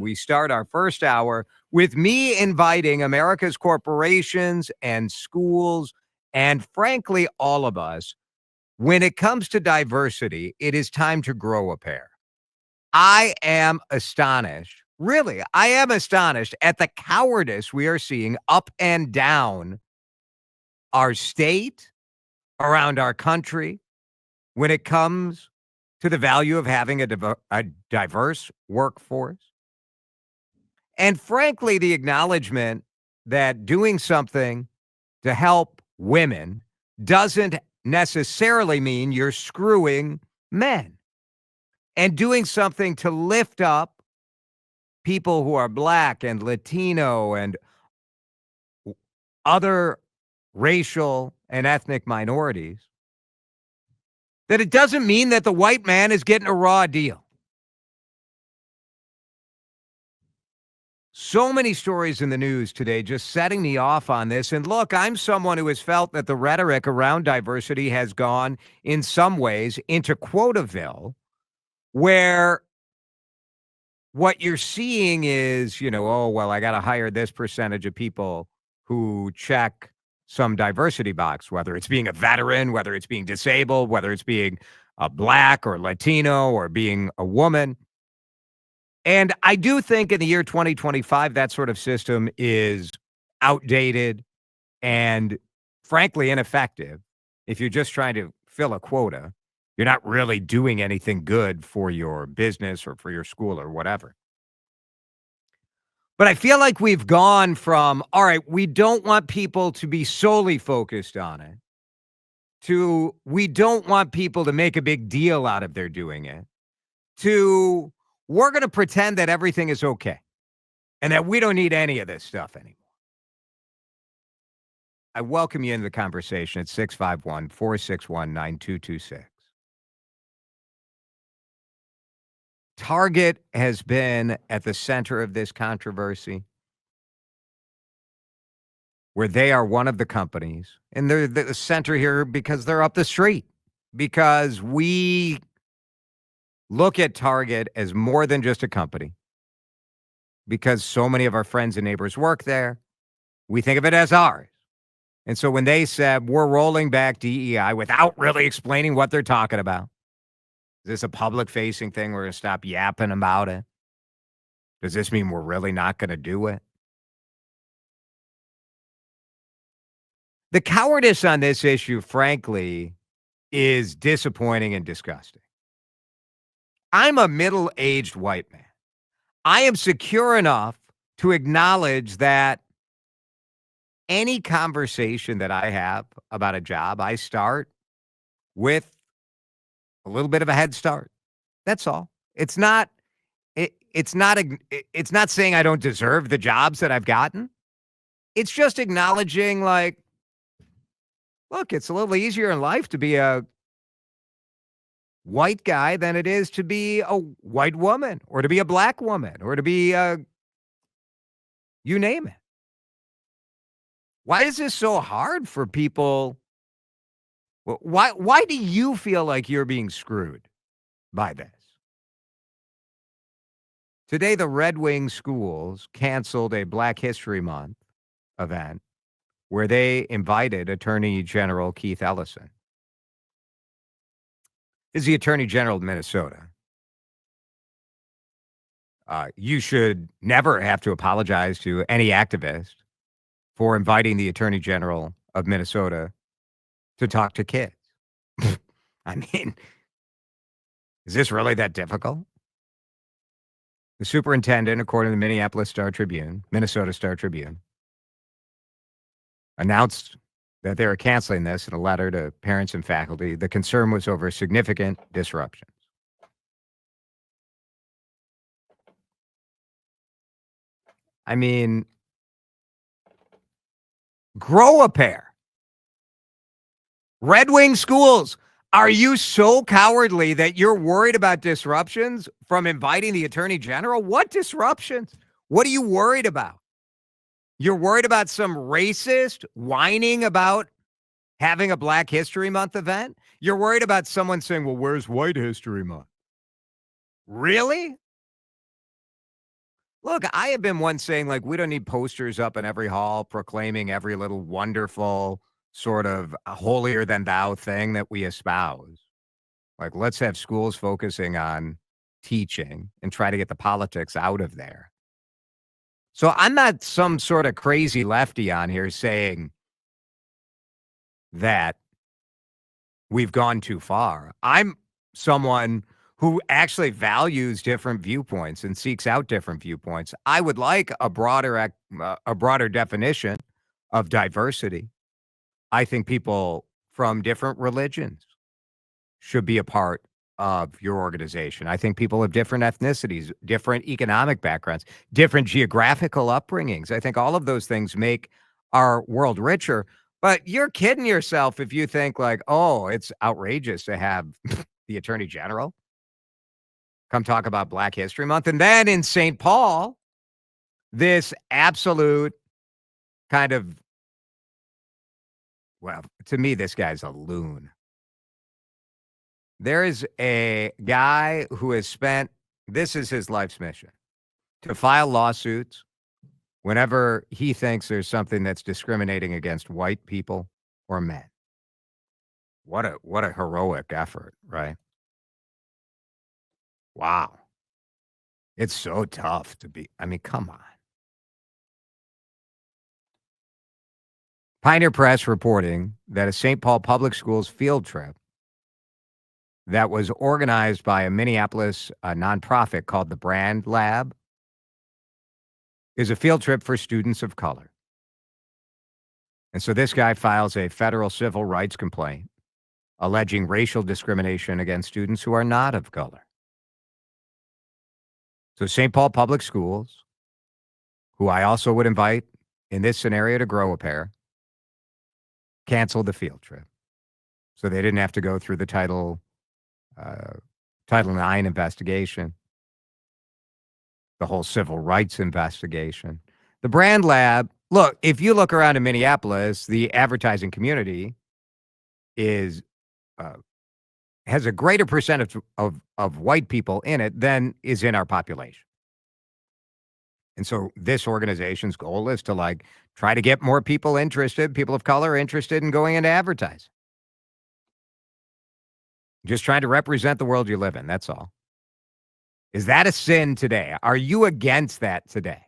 We start our first hour with me inviting America's corporations and schools, and frankly, all of us. When it comes to diversity, it is time to grow a pair. I am astonished. Really, I am astonished at the cowardice we are seeing up and down our state, around our country, when it comes to the value of having a diverse workforce. And frankly, the acknowledgement that doing something to help women doesn't necessarily mean you're screwing men. And doing something to lift up people who are Black and Latino and other racial and ethnic minorities, that it doesn't mean that the white man is getting a raw deal. So many stories in the news today just setting me off on this. And look, I'm someone who has felt that the rhetoric around diversity has gone in some ways into Quotaville, where what you're seeing is, oh, well, I got to hire this percentage of people who check some diversity box, whether it's being a veteran, whether it's being disabled, whether it's being a Black or Latino or being a woman. And I do think in the year 2025, that sort of system is outdated and frankly ineffective. If you're just trying to fill a quota, you're not really doing anything good for your business or for your school or whatever. But I feel like we've gone from, all right, we don't want people to be solely focused on it, to we don't want people to make a big deal out of their doing it, to we're going to pretend that everything is okay and that we don't need any of this stuff anymore. I welcome you into the conversation at 651-461-9226. Target has been at the center of this controversy, where they are one of the companies, and they're the center here because they're up the street, because we look at Target as more than just a company, because so many of our friends and neighbors work there. We think of it as ours. And so when they said we're rolling back DEI without really explaining what they're talking about, is this a public-facing thing? We're going to stop yapping about it? Does this mean we're really not going to do it? The cowardice on this issue, frankly, is disappointing and disgusting. I'm a middle-aged white man. I am secure enough to acknowledge that any conversation that I have about a job, I start with a little bit of a head start. That's all. It's not saying I don't deserve the jobs that I've gotten. It's just acknowledging, like, look, it's a little easier in life to be a white guy than it is to be a white woman or to be a Black woman or to be you name it. Why is this so hard for people? Why do you feel like you're being screwed by this? Today, the Red Wing schools canceled a Black History Month event where they invited Attorney General Keith Ellison. Is the Attorney General of Minnesota. You should never have to apologize to any activist for inviting the Attorney General of Minnesota to talk to kids. I mean, is this really that difficult? The superintendent, according to the Minnesota Star Tribune, announced that they were canceling this in a letter to parents and faculty. The concern was over significant disruptions. I mean, grow a pair. Red Wing schools, are you so cowardly that you're worried about disruptions from inviting the Attorney General? What disruptions? What are you worried about? You're worried about some racist whining about having a Black History Month event? You're worried about someone saying, well, where's White History Month? Really? Look, I have been one saying, like, we don't need posters up in every hall proclaiming every little wonderful sort of holier than thou thing that we espouse. Like, let's have schools focusing on teaching and try to get the politics out of there. So I'm not some sort of crazy lefty on here saying that we've gone too far. I'm someone who actually values different viewpoints and seeks out different viewpoints. I would like a broader definition of diversity. I think people from different religions should be a part of your organization. I think people of different ethnicities, different economic backgrounds, different geographical upbringings. I think all of those things make our world richer. But you're kidding yourself if you think like, oh, it's outrageous to have the attorney general come talk about Black History Month. And then in St. Paul, this absolute kind of, well, to me, this guy's a loon. There is a guy who has spent, this is his life's mission, to file lawsuits whenever he thinks there's something that's discriminating against white people or men. What a heroic effort, right? Wow. It's so tough to be, I mean, come on. Pioneer Press reporting that a St. Paul Public Schools field trip that was organized by a Minneapolis nonprofit called the Brand Lab is a field trip for students of color. And so this guy files a federal civil rights complaint alleging racial discrimination against students who are not of color. So St. Paul Public Schools, who I also would invite in this scenario to grow a pair, canceled the field trip. So they didn't have to go through the Title IX investigation, the whole civil rights investigation. The Brand Lab, look, if you look around in Minneapolis, the advertising community is has a greater percentage of white people in it than is in our population. And so this organization's goal is to like try to get more people interested, people of color interested in going into advertising. Just trying to represent the world you live in. That's all. Is that a sin today? Are you against that today?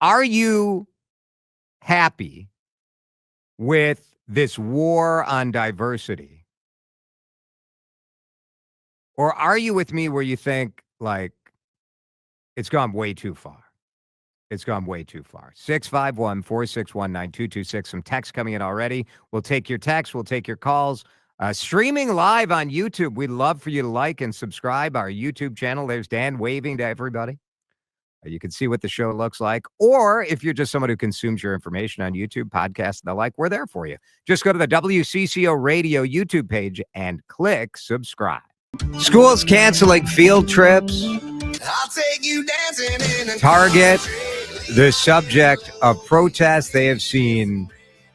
Are you happy with this war on diversity? Or are you with me where you think like it's gone way too far? It's gone way too far. 651-461-9226. Some text coming in already. We'll take your texts. We'll take your calls. Streaming live on YouTube. We'd love for you to like and subscribe our YouTube channel. There's Dan waving to everybody. You can see what the show looks like. Or if you're just someone who consumes your information on YouTube, podcasts, and the like, we're there for you. Just go to the WCCO Radio YouTube page and click subscribe. Schools canceling field trips. I'll take you dancing in Target, the subject of protests. They have seen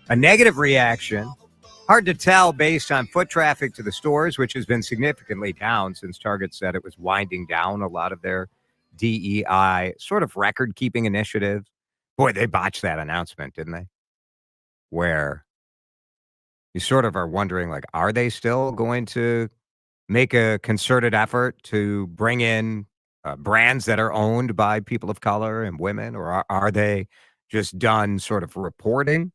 a negative reaction. Hard to tell based on foot traffic to the stores, which has been significantly down since Target said it was winding down a lot of their DEI sort of record-keeping initiative. Boy, they botched that announcement, didn't they? Where you sort of are wondering, like, are they still going to make a concerted effort to bring in brands that are owned by people of color and women, or are they just done sort of reporting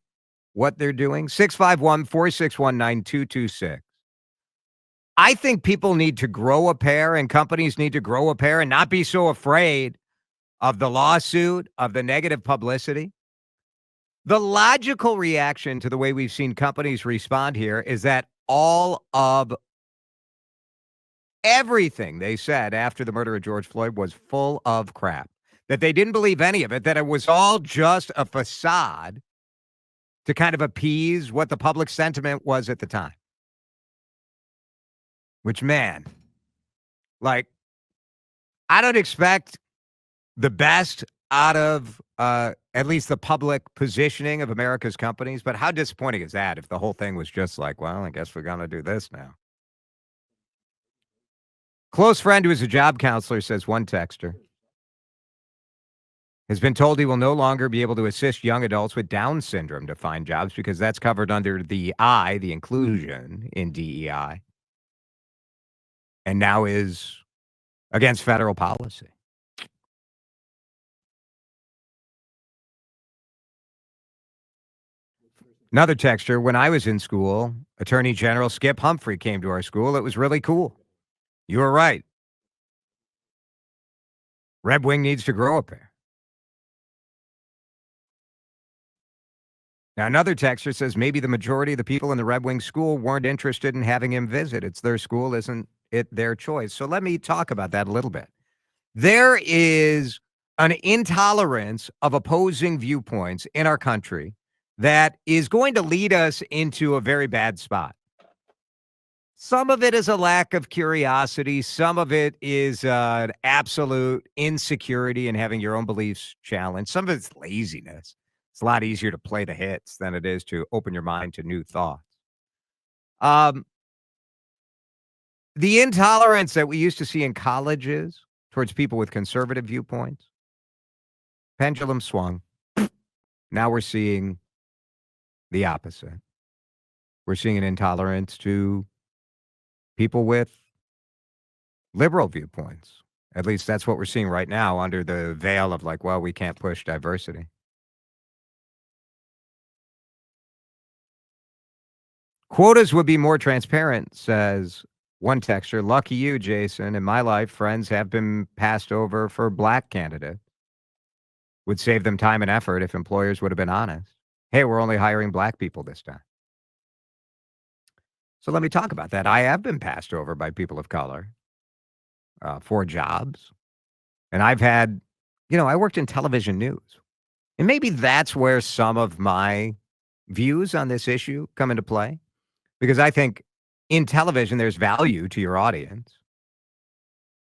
what they're doing? 651-461-9226. I think people need to grow a pair and companies need to grow a pair and not be so afraid of the lawsuit, of the negative publicity. The logical reaction to the way we've seen companies respond here is that all of everything they said after the murder of George Floyd was full of crap, that they didn't believe any of it, that it was all just a facade to kind of appease what the public sentiment was at the time. Which, man, like, I don't expect the best out of at least the public positioning of America's companies, but how disappointing is that if the whole thing was just like, well, I guess we're going to do this now? Close friend who is a job counselor, says one texter, has been told he will no longer be able to assist young adults with Down syndrome to find jobs because that's covered under the inclusion in DEI, and now is against federal policy. Another texter, when I was in school, Attorney General Skip Humphrey came to our school. It was really cool. You were right. Red Wing needs to grow up there. Now, another texter says maybe the majority of the people in the Red Wing school weren't interested in having him visit. It's their school, isn't it their choice? So let me talk about that a little bit. There is an intolerance of opposing viewpoints in our country that is going to lead us into a very bad spot. Some of it is a lack of curiosity. Some of it is an absolute insecurity in having your own beliefs challenged. Some of it's laziness. It's a lot easier to play the hits than it is to open your mind to new thoughts. Um, the intolerance that we used to see in colleges towards people with conservative viewpoints, pendulum swung. Now we're seeing the opposite. We're seeing an intolerance to people with liberal viewpoints. At least that's what we're seeing right now under the veil of like, well, we can't push diversity. Quotas would be more transparent, says one texter. Lucky you, Jason. In my life, friends have been passed over for black candidates. Would save them time and effort if employers would have been honest. Hey, we're only hiring black people this time. So let me talk about that. I have been passed over by people of color for jobs. And I've had, I worked in television news. And maybe that's where some of my views on this issue come into play. Because I think in television, there's value to your audience.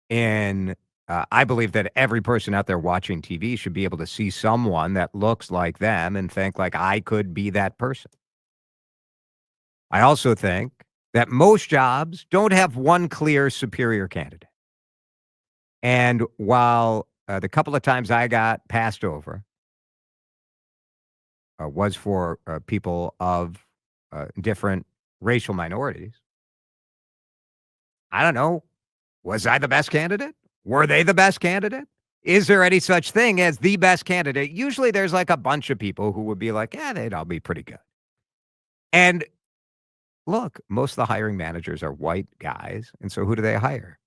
And I believe that every person out there watching TV should be able to see someone that looks like them and think like I could be that person. I also think that most jobs don't have one clear superior candidate. And while the couple of times I got passed over was for people of different racial minorities, I don't know. Was I the best candidate? Were they the best candidate? Is there any such thing as the best candidate? Usually there's like a bunch of people who would be like, yeah, they'd all be pretty good. And look, most of the hiring managers are white guys. And so who do they hire?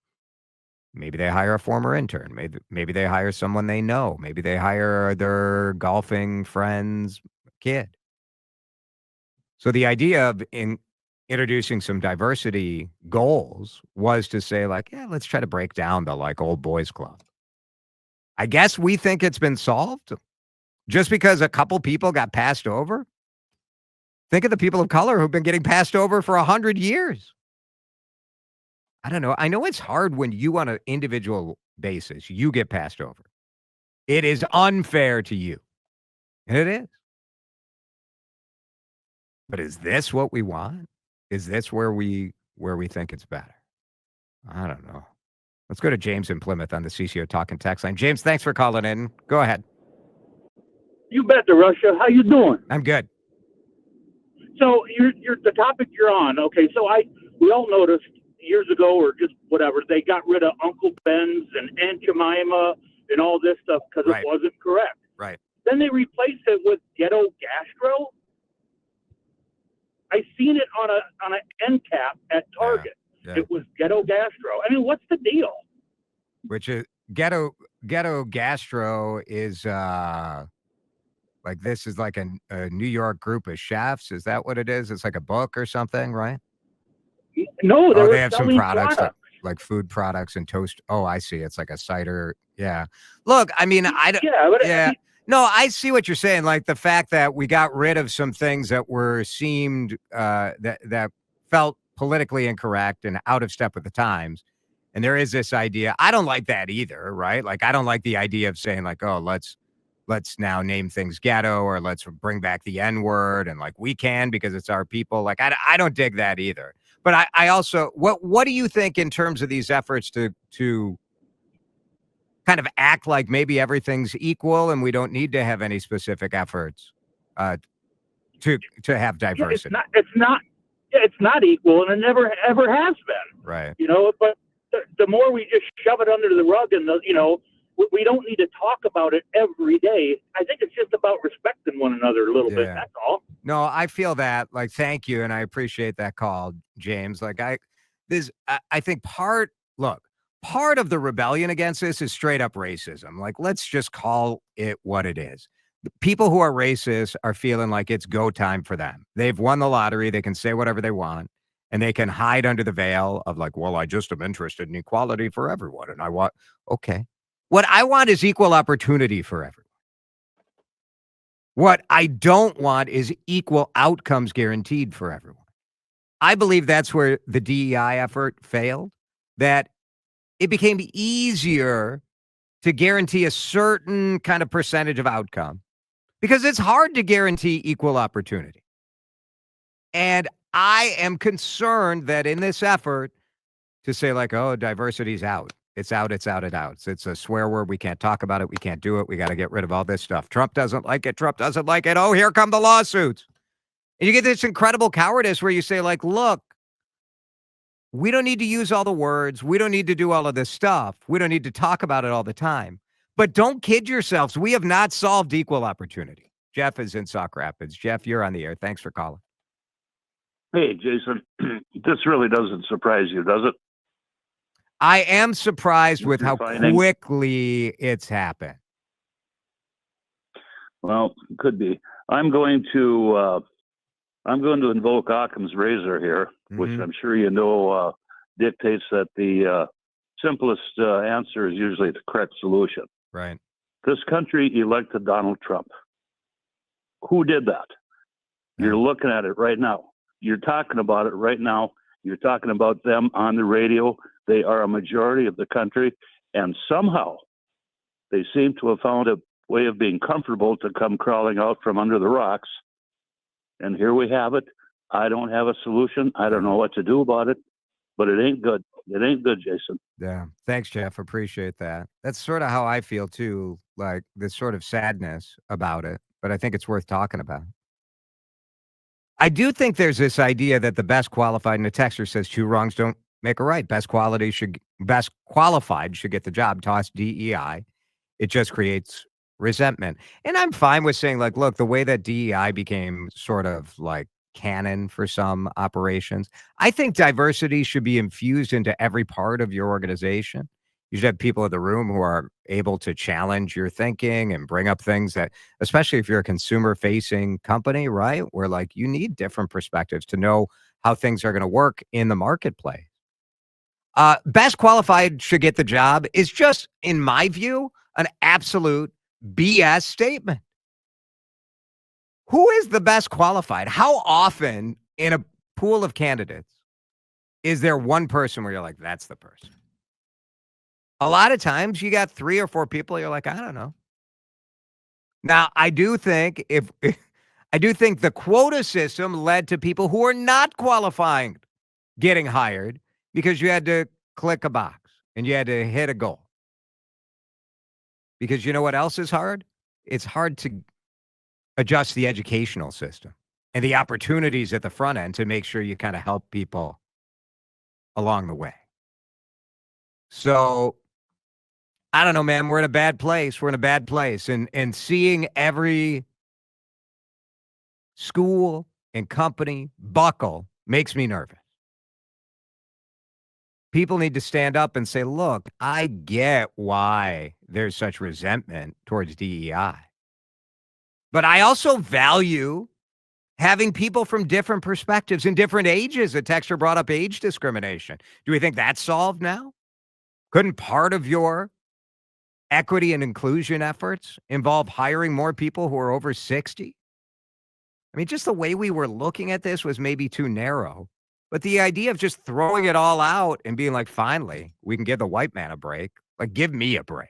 Maybe they hire a former intern. Maybe they hire someone they know. Maybe they hire their golfing friend's kid. So the idea of introducing some diversity goals was to say like, yeah, let's try to break down the like old boys club. I guess we think it's been solved just because a couple people got passed over. Think of the people of color who've been getting passed over for 100 years. I don't know. I know it's hard when you on an individual basis, you get passed over. It is unfair to you. And it is. But is this what we want? Is this where we think it's better? I don't know. Let's go to James in Plymouth on the CCO Talking Text line. James, thanks for calling in. Go ahead. You bet, DeRusha. How you doing? I'm good. So you're the topic you're on. Okay, so we all noticed years ago or just whatever, they got rid of Uncle Ben's and Aunt Jemima and all this stuff because Right. it wasn't correct. Right. Then they replaced it with ghetto gastro. I seen it on an end cap at Target. Yeah. It was ghetto gastro. I mean, what's the deal? Which is ghetto gastro is like this is like a New York group of chefs. Is that what it is? It's like a book or something, right? No, Oh, were they have some selling products like food products and toast. Oh, I see. It's like a cider. Yeah. Look, I mean, Yeah. No, I see what you're saying. Like the fact that we got rid of some things that seemed that felt politically incorrect and out of step with the times. And there is this idea. I don't like that either, right? Like I don't like the idea of saying like, oh, let's now name things ghetto or let's bring back the N-word and like we can because it's our people. Like I don't dig that either. But I also, what do you think in terms of these efforts to kind of act like maybe everything's equal and we don't need to have any specific efforts uh, to have Yeah, diversity? it's not equal, and it never ever has been. Right. But the more we just shove it under the rug, and we don't need to talk about it every day. I think it's just about respecting one another a little bit. Yeah. That's all. No, I feel that. Like, thank you, and I appreciate that call, James. Like, I think part of the rebellion against this is straight up racism. Like, let's just call it what it is. The people who are racist are feeling like it's go time for them. They've won the lottery. They can say whatever they want, and they can hide under the veil of like, well, I just am interested in equality for everyone, and I want okay. What I want is equal opportunity for everyone. What I don't want is equal outcomes guaranteed for everyone. I believe that's where the DEI effort failed, that it became easier to guarantee a certain kind of percentage of outcome because it's hard to guarantee equal opportunity. And I am concerned that in this effort to say like, oh, diversity's out. It's out, it's out, it's out. It's a swear word. We can't talk about it. We can't do it. We got to get rid of all this stuff. Trump doesn't like it. Trump doesn't like it. Oh, here come the lawsuits. And you get this incredible cowardice where you say like, look, we don't need to use all the words. We don't need to do all of this stuff. We don't need to talk about it all the time. But don't kid yourselves. We have not solved equal opportunity. Jeff is in Sauk Rapids. Jeff, you're on the air. Thanks for calling. Hey, Jason, this really doesn't surprise you, does it? I am surprised with how Finding. quickly it's happened. Well, could be. I'm going to invoke Occam's razor here, which Mhm. I'm sure you know dictates that the simplest answer is usually the correct solution. Right. This country elected Donald Trump. Who did that? Yeah. You're looking at it right now. You're talking about it right now. You're talking about them on the radio. They are a majority of the country, and somehow they seem to have found a way of being comfortable to come crawling out from under the rocks. And here we have it. I don't have a solution. I don't know what to do about it, but it ain't good. It ain't good, Jason. Yeah. Thanks, Jeff. Appreciate that. That's sort of how I feel too, like this sort of sadness about it, but I think it's worth talking about. I do think there's this idea that the best qualified, and the texter says two wrongs don't make a right. Best qualified should get the job. Toss DEI. It just creates resentment. And I'm fine with saying, like, look, the way that DEI became sort of like canon for some operations, I think diversity should be infused into every part of your organization. You should have people in the room who are able to challenge your thinking and bring up things that, especially if you're a consumer facing company, right? Where like you need different perspectives to know how things are going to work in the marketplace. Best qualified should get the job is just, in my view, an absolute BS statement. Who is the best qualified? How often in a pool of candidates is there one person where you're like, that's the person? A lot of times you got 3 or 4 people, you're like, I don't know. Now, I do think I do think the quota system led to people who are not qualifying getting hired because you had to click a box and you had to hit a goal. Because you know what else is hard? It's hard to adjust the educational system and the opportunities at the front end to make sure you kind of help people along the way. So I don't know, man. We're in a bad place. We're in a bad place. And seeing every school and company buckle makes me nervous. People need to stand up and say, look, I get why there's such resentment towards DEI. But I also value having people from different perspectives and different ages. A texter brought up age discrimination. Do we think that's solved now? Couldn't part of your equity and inclusion efforts involve hiring more people who are over 60? I mean, just the way we were looking at this was maybe too narrow. But the idea of just throwing it all out and being like, finally, we can give the white man a break. Like, give me a break.